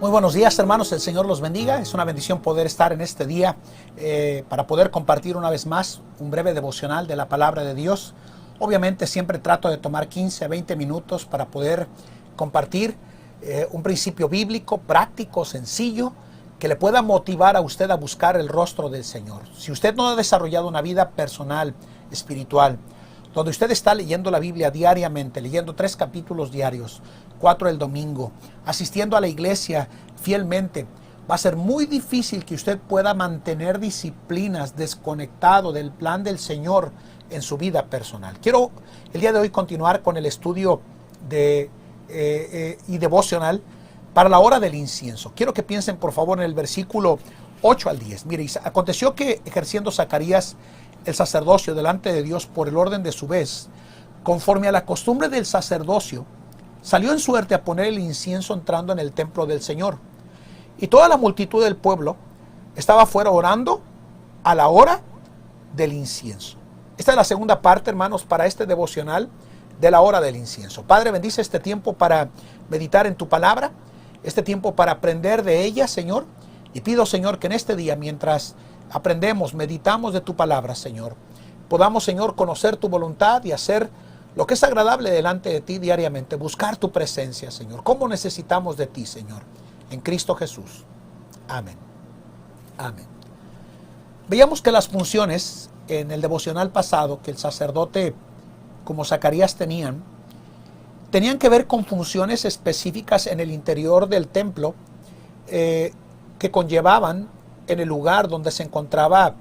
Muy buenos días, hermanos, el Señor los bendiga. Es una bendición poder estar en este día para poder compartir una vez más un breve devocional de la palabra de Dios. Obviamente siempre trato de tomar 15 a 20 minutos para poder compartir un principio bíblico, práctico, sencillo, que le pueda motivar a usted a buscar el rostro del Señor. Si usted no ha desarrollado una vida personal, espiritual, donde usted está leyendo la Biblia diariamente, leyendo 3 capítulos diarios, 4 el domingo, asistiendo a la iglesia fielmente, va a ser muy difícil que usted pueda mantener disciplinas desconectado del plan del Señor en su vida personal. Quiero el día de hoy continuar con el estudio y devocional para la hora del incienso. Quiero que piensen por favor en el versículo 8 al 10. Mire, aconteció que ejerciendo Zacarías el sacerdocio delante de Dios por el orden de su vez, conforme a la costumbre del sacerdocio, salió en suerte a poner el incienso entrando en el templo del Señor. Y toda la multitud del pueblo estaba afuera orando a la hora del incienso. Esta es la segunda parte, hermanos, para este devocional de la hora del incienso. Padre, bendice este tiempo para meditar en tu palabra, este tiempo para aprender de ella, Señor. Y pido, Señor, que en este día, mientras aprendemos, meditamos de tu palabra, Señor, podamos, Señor, conocer tu voluntad y hacer lo que es agradable delante de ti diariamente, buscar tu presencia, Señor. ¿Cómo necesitamos de ti, Señor? En Cristo Jesús. Amén. Amén. Veíamos que las funciones en el devocional pasado que el sacerdote como Zacarías tenían que ver con funciones específicas en el interior del templo que conllevaban en el lugar donde se encontraba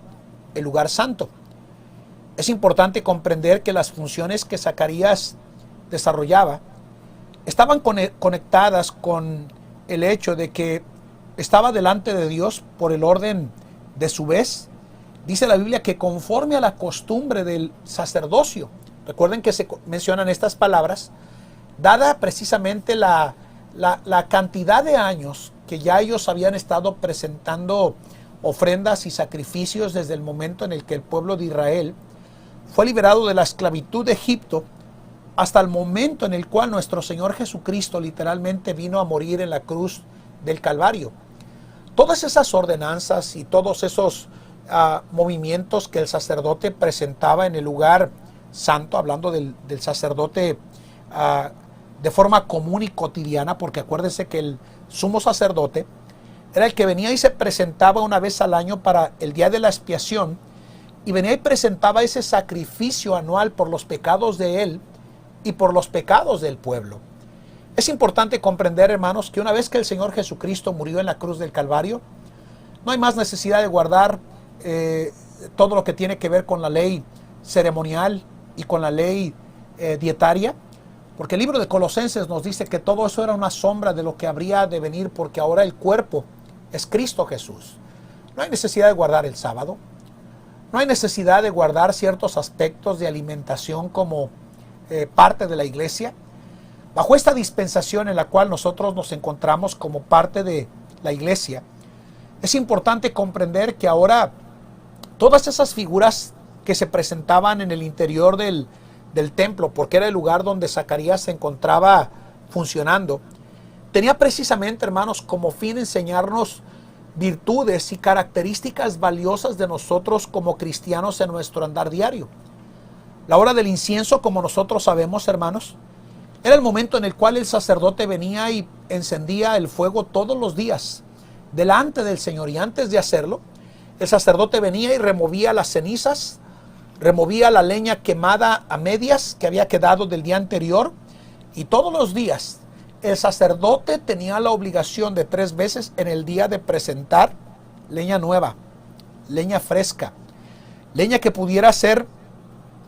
el lugar santo. Es importante comprender que las funciones que Zacarías desarrollaba estaban conectadas con el hecho de que estaba delante de Dios por el orden de su vez. Dice la Biblia que conforme a la costumbre del sacerdocio, recuerden que se mencionan estas palabras, dada precisamente la cantidad de años que ya ellos habían estado presentando ofrendas y sacrificios desde el momento en el que el pueblo de Israel fue liberado de la esclavitud de Egipto hasta el momento en el cual nuestro Señor Jesucristo literalmente vino a morir en la cruz del Calvario. Todas esas ordenanzas y todos esos movimientos que el sacerdote presentaba en el lugar santo, hablando del sacerdote de forma común y cotidiana, porque acuérdense que el sumo sacerdote era el que venía y se presentaba una vez al año para el día de la expiación, y venía y presentaba ese sacrificio anual por los pecados de él y por los pecados del pueblo. Es importante comprender, hermanos, que una vez que el Señor Jesucristo murió en la cruz del Calvario, no hay más necesidad de guardar todo lo que tiene que ver con la ley ceremonial y con la ley dietaria, porque el libro de Colosenses nos dice que todo eso era una sombra de lo que habría de venir, porque ahora el cuerpo es Cristo Jesús. No hay necesidad de guardar el sábado. No hay necesidad de guardar ciertos aspectos de alimentación como parte de la iglesia. Bajo esta dispensación en la cual nosotros nos encontramos como parte de la iglesia, es importante comprender que ahora todas esas figuras que se presentaban en el interior del templo, porque era el lugar donde Zacarías se encontraba funcionando, tenía precisamente, hermanos, como fin enseñarnos virtudes y características valiosas de nosotros como cristianos en nuestro andar diario. La hora del incienso, como nosotros sabemos, hermanos, era el momento en el cual el sacerdote venía y encendía el fuego todos los días delante del Señor, y antes de hacerlo, el sacerdote venía y removía las cenizas, removía la leña quemada a medias que había quedado del día anterior, y todos los días el sacerdote tenía la obligación de 3 veces en el día de presentar leña nueva, leña fresca, leña que pudiera ser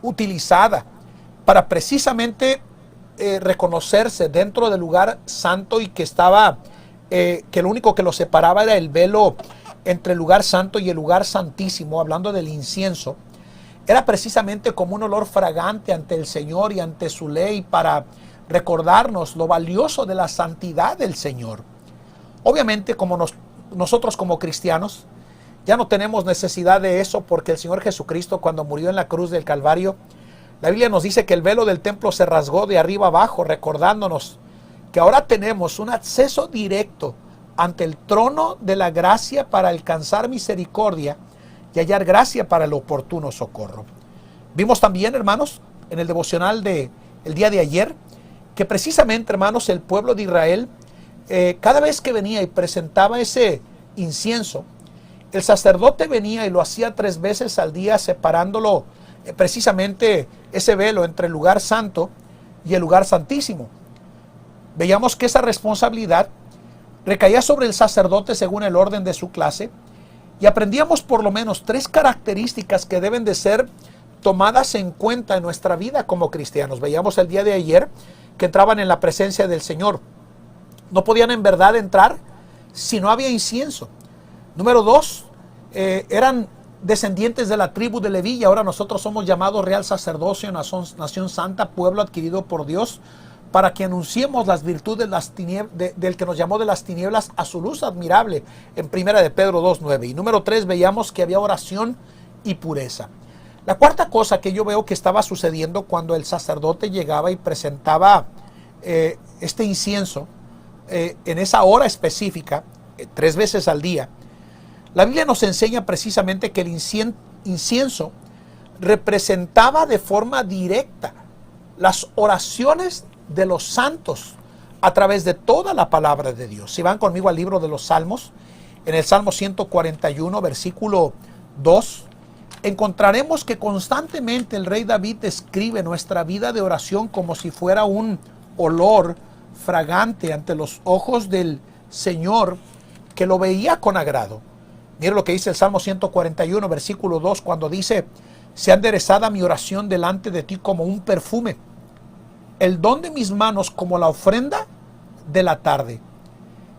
utilizada para precisamente reconocerse dentro del lugar santo, y que estaba, que lo único que lo separaba era el velo entre el lugar santo y el lugar santísimo, hablando del incienso. Era precisamente como un olor fragante ante el Señor y ante su ley, para recordarnos lo valioso de la santidad del Señor. Obviamente, como nosotros como cristianos ya no tenemos necesidad de eso, porque el Señor Jesucristo, cuando murió en la cruz del Calvario, la Biblia nos dice que el velo del templo se rasgó de arriba abajo, recordándonos que ahora tenemos un acceso directo ante el trono de la gracia para alcanzar misericordia y hallar gracia para el oportuno socorro. Vimos también, hermanos, en el devocional del día de ayer, que precisamente, hermanos, el pueblo de Israel, cada vez que venía y presentaba ese incienso, el sacerdote venía y lo hacía 3 veces al día, separándolo precisamente ese velo entre el lugar santo y el lugar santísimo. Veíamos que esa responsabilidad recaía sobre el sacerdote según el orden de su clase, y aprendíamos por lo menos 3 características que deben de ser tomadas en cuenta en nuestra vida como cristianos. Veíamos el día de ayer que entraban en la presencia del Señor. No podían en verdad entrar si no había incienso. Número 2, eran descendientes de la tribu de Leví, y ahora nosotros somos llamados real sacerdocio, nación santa, pueblo adquirido por Dios, para que anunciemos las virtudes del que nos llamó de las tinieblas a su luz admirable, en 1 de Pedro 2:9. Y número 3, veíamos que había oración y pureza. La cuarta cosa que yo veo que estaba sucediendo cuando el sacerdote llegaba y presentaba este incienso en esa hora específica, 3 veces al día, la Biblia nos enseña precisamente que el incienso representaba de forma directa las oraciones de los santos a través de toda la palabra de Dios. Si van conmigo al libro de los Salmos, en el Salmo 141, versículo 2, encontraremos que constantemente el rey David describe nuestra vida de oración como si fuera un olor fragante ante los ojos del Señor, que lo veía con agrado. Mira lo que dice el Salmo 141, versículo 2, cuando dice: sea enderezada mi oración delante de ti como un perfume, el don de mis manos como la ofrenda de la tarde.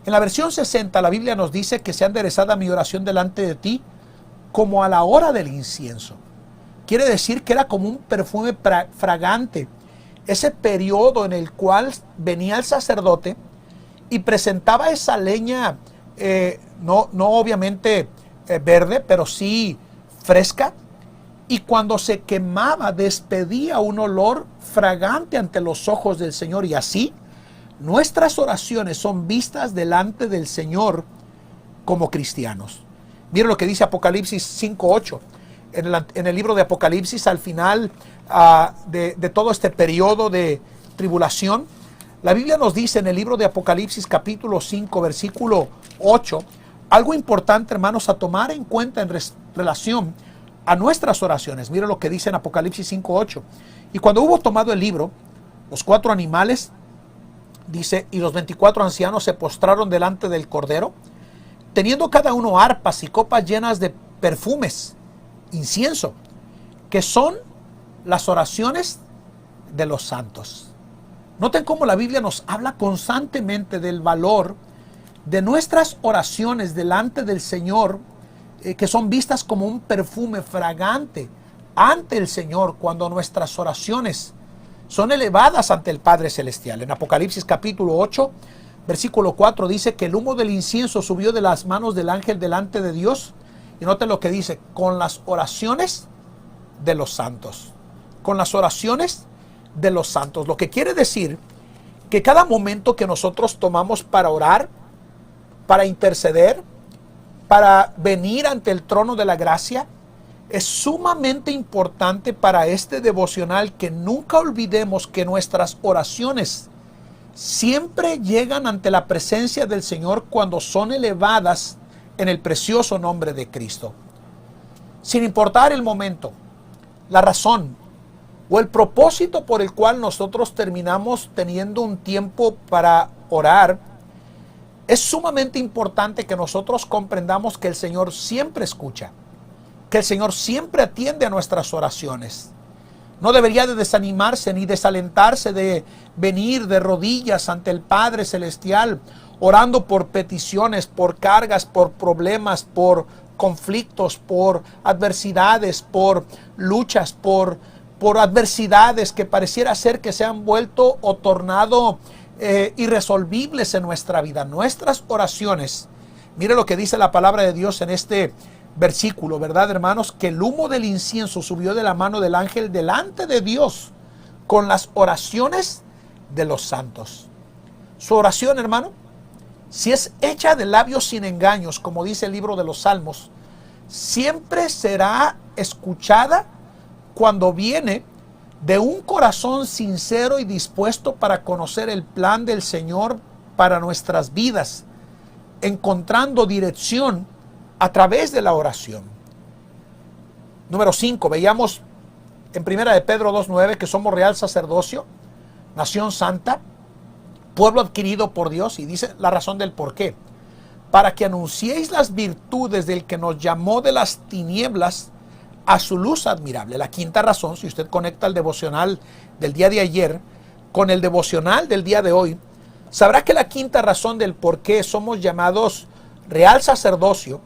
En la versión 60, la Biblia nos dice que sea enderezada mi oración delante de ti como a la hora del incienso. Quiere decir que era como un perfume fragante, ese periodo en el cual venía el sacerdote y presentaba esa leña, no obviamente verde, pero sí fresca, y cuando se quemaba despedía un olor fragante ante los ojos del Señor, y así nuestras oraciones son vistas delante del Señor como cristianos. Miren lo que dice Apocalipsis 5:8. En el libro de Apocalipsis, al final de todo este periodo de tribulación, la Biblia nos dice en el libro de Apocalipsis capítulo 5, versículo 8, algo importante, hermanos, a tomar en cuenta en relación a nuestras oraciones. Miren lo que dice en Apocalipsis 5:8. Y cuando hubo tomado el libro, los 4 animales, dice, y los 24 ancianos se postraron delante del Cordero, teniendo cada uno arpas y copas llenas de perfumes, incienso, que son las oraciones de los santos. Noten cómo la Biblia nos habla constantemente del valor de nuestras oraciones delante del Señor, que son vistas como un perfume fragante ante el Señor cuando nuestras oraciones son elevadas ante el Padre Celestial. En Apocalipsis capítulo 8, versículo 4 dice que el humo del incienso subió de las manos del ángel delante de Dios. Y noten lo que dice: con las oraciones de los santos. Con las oraciones de los santos. Lo que quiere decir que cada momento que nosotros tomamos para orar, para interceder, para venir ante el trono de la gracia, es sumamente importante para este devocional que nunca olvidemos que nuestras oraciones siempre llegan ante la presencia del Señor cuando son elevadas en el precioso nombre de Cristo. Sin importar el momento, la razón o el propósito por el cual nosotros terminamos teniendo un tiempo para orar, es sumamente importante que nosotros comprendamos que el Señor siempre escucha, que el Señor siempre atiende a nuestras oraciones. No debería de desanimarse ni desalentarse de venir de rodillas ante el Padre Celestial, orando por peticiones, por cargas, por problemas, por conflictos, por adversidades, por luchas, por adversidades que pareciera ser que se han vuelto o tornado irresolvibles en nuestra vida. Nuestras oraciones, mire lo que dice la palabra de Dios en este versículo, ¿verdad, hermanos? Que el humo del incienso subió de la mano del ángel delante de Dios con las oraciones de los santos. Su oración, hermano, si es hecha de labios sin engaños, como dice el libro de los Salmos, siempre será escuchada cuando viene de un corazón sincero y dispuesto para conocer el plan del Señor para nuestras vidas, encontrando dirección a través de la oración. Número 5, veíamos en 1 de Pedro 2:9 que somos real sacerdocio, nación santa, pueblo adquirido por Dios, y dice la razón del por qué. Para que anunciéis las virtudes del que nos llamó de las tinieblas a su luz admirable. La quinta razón, si usted conecta el devocional del día de ayer con el devocional del día de hoy, sabrá que la quinta razón del por qué somos llamados real sacerdocio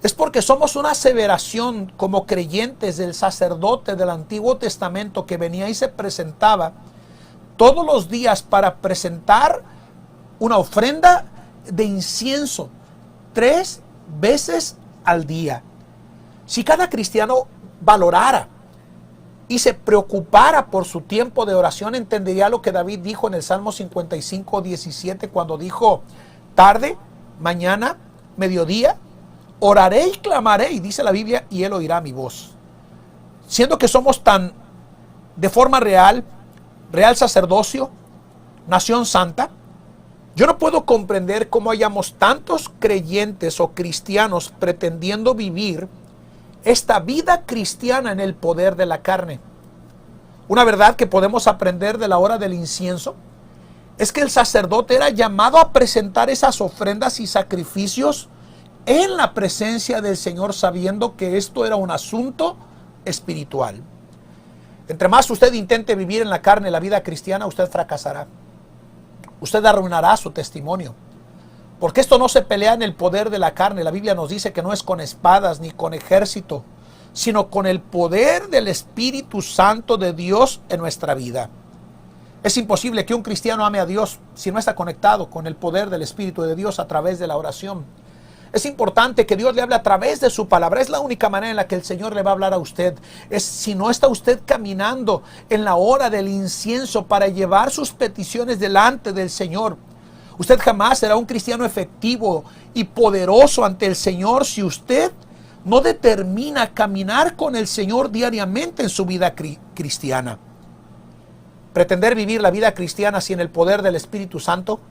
es porque somos una aseveración como creyentes del sacerdote del Antiguo Testamento que venía y se presentaba todos los días para presentar una ofrenda de incienso 3 veces al día. Si cada cristiano valorara y se preocupara por su tiempo de oración, entendería lo que David dijo en el Salmo 55:17 cuando dijo: tarde, mañana, mediodía, oraré y clamaré, y dice la Biblia, y él oirá mi voz. Siendo que somos tan de forma real sacerdocio, nación santa, yo no puedo comprender cómo hayamos tantos creyentes o cristianos pretendiendo vivir esta vida cristiana en el poder de la carne. Una verdad que podemos aprender de la hora del incienso es que el sacerdote era llamado a presentar esas ofrendas y sacrificios en la presencia del Señor, sabiendo que esto era un asunto espiritual. Entre más usted intente vivir en la carne la vida cristiana, usted fracasará. Usted arruinará su testimonio. Porque esto no se pelea en el poder de la carne. La Biblia nos dice que no es con espadas ni con ejército, sino con el poder del Espíritu Santo de Dios en nuestra vida. Es imposible que un cristiano ame a Dios si no está conectado con el poder del Espíritu de Dios a través de la oración. Es importante que Dios le hable a través de su palabra. Es la única manera en la que el Señor le va a hablar a usted. Es si no está usted caminando en la hora del incienso para llevar sus peticiones delante del Señor. Usted jamás será un cristiano efectivo y poderoso ante el Señor si usted no determina caminar con el Señor diariamente en su vida cristiana. Pretender vivir la vida cristiana sin el poder del Espíritu Santo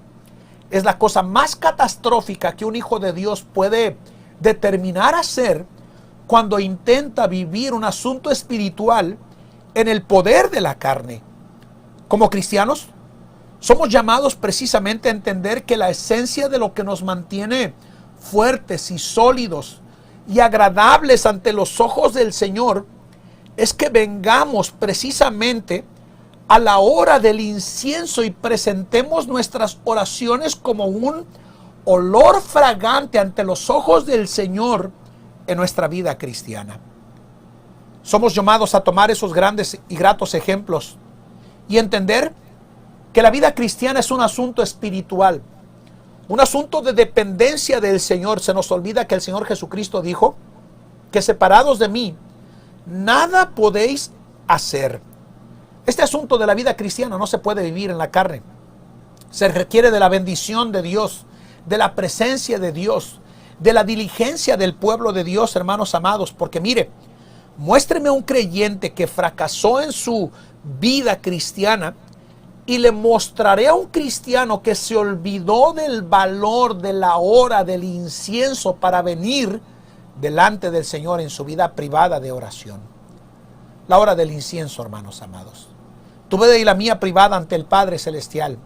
es la cosa más catastrófica que un hijo de Dios puede determinar hacer cuando intenta vivir un asunto espiritual en el poder de la carne. Como cristianos, somos llamados precisamente a entender que la esencia de lo que nos mantiene fuertes y sólidos y agradables ante los ojos del Señor es que vengamos precisamente a la hora del incienso y presentemos nuestras oraciones como un olor fragante ante los ojos del Señor en nuestra vida cristiana. Somos llamados a tomar esos grandes y gratos ejemplos y entender que la vida cristiana es un asunto espiritual, un asunto de dependencia del Señor. Se nos olvida que el Señor Jesucristo dijo que separados de mí, nada podéis hacer. Este asunto de la vida cristiana no se puede vivir en la carne. Se requiere de la bendición de Dios, de la presencia de Dios, de la diligencia del pueblo de Dios, hermanos amados. Porque mire, muéstreme un creyente que fracasó en su vida cristiana y le mostraré a un cristiano que se olvidó del valor de la hora del incienso para venir delante del Señor en su vida privada de oración. La hora del incienso, hermanos amados. Tu vida y la mía privada ante el Padre Celestial.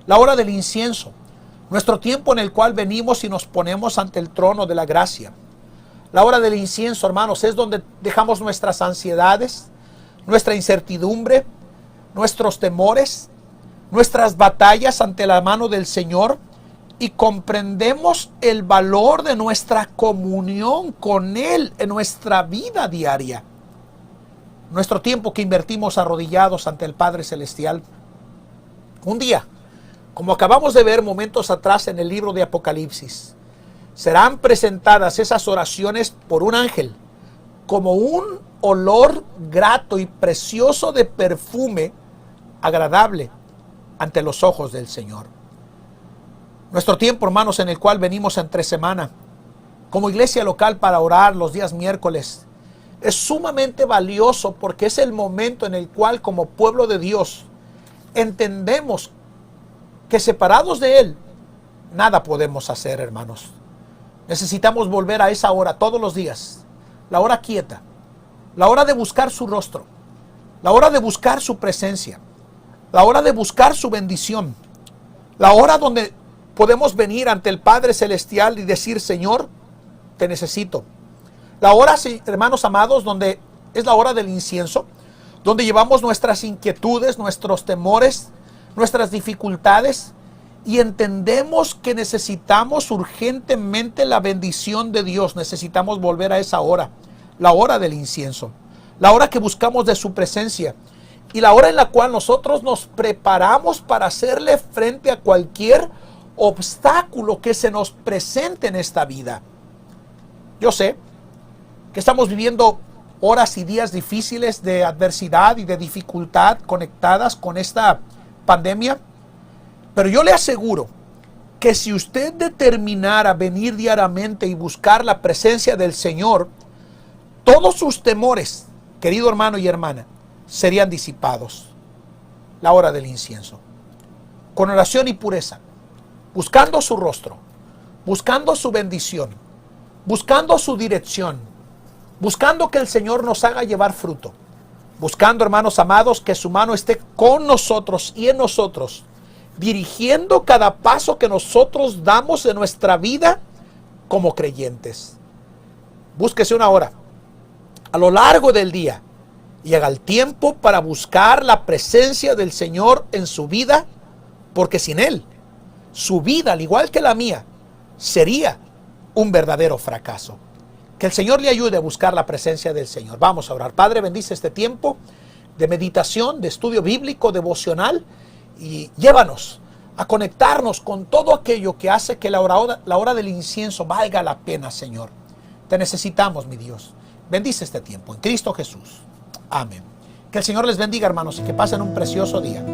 La hora del incienso. Nuestro tiempo en el cual venimos y nos ponemos ante el trono de la gracia. La hora del incienso, hermanos, es donde dejamos nuestras ansiedades, nuestra incertidumbre, nuestros temores, nuestras batallas ante la mano del Señor y comprendemos el valor de nuestra comunión con Él en nuestra vida diaria. Nuestro tiempo que invertimos arrodillados ante el Padre Celestial. Un día, como acabamos de ver momentos atrás en el libro de Apocalipsis, serán presentadas esas oraciones por un ángel como un olor grato y precioso de perfume agradable ante los ojos del Señor. Nuestro tiempo, hermanos, en el cual venimos entre semana, como iglesia local para orar los días miércoles, es sumamente valioso porque es el momento en el cual como pueblo de Dios entendemos que separados de Él, nada podemos hacer, hermanos. Necesitamos volver a esa hora todos los días, la hora quieta, la hora de buscar su rostro, la hora de buscar su presencia, la hora de buscar su bendición, la hora donde podemos venir ante el Padre Celestial y decir, Señor, te necesito. La hora, hermanos amados, donde es la hora del incienso, donde llevamos nuestras inquietudes, nuestros temores, nuestras dificultades y entendemos que necesitamos urgentemente la bendición de Dios. Necesitamos volver a esa hora, la hora del incienso, la hora que buscamos de su presencia y la hora en la cual nosotros nos preparamos para hacerle frente a cualquier obstáculo que se nos presente en esta vida. Yo sé que estamos viviendo horas y días difíciles de adversidad y de dificultad conectadas con esta pandemia, pero yo le aseguro que si usted determinara venir diariamente y buscar la presencia del Señor, todos sus temores, querido hermano y hermana, serían disipados. La hora del incienso, con oración y pureza, buscando su rostro, buscando su bendición, buscando su dirección, buscando que el Señor nos haga llevar fruto, buscando, hermanos amados, que su mano esté con nosotros y en nosotros, dirigiendo cada paso que nosotros damos en nuestra vida como creyentes. Búsquese una hora a lo largo del día y haga el tiempo para buscar la presencia del Señor en su vida, porque sin Él, su vida, al igual que la mía, sería un verdadero fracaso. Que el Señor le ayude a buscar la presencia del Señor. Vamos a orar. Padre, bendice este tiempo de meditación, de estudio bíblico, devocional, y llévanos a conectarnos con todo aquello que hace que la hora del incienso valga la pena, Señor. Te necesitamos, mi Dios. Bendice este tiempo en Cristo Jesús. Amén. Que el Señor les bendiga, hermanos, y que pasen un precioso día.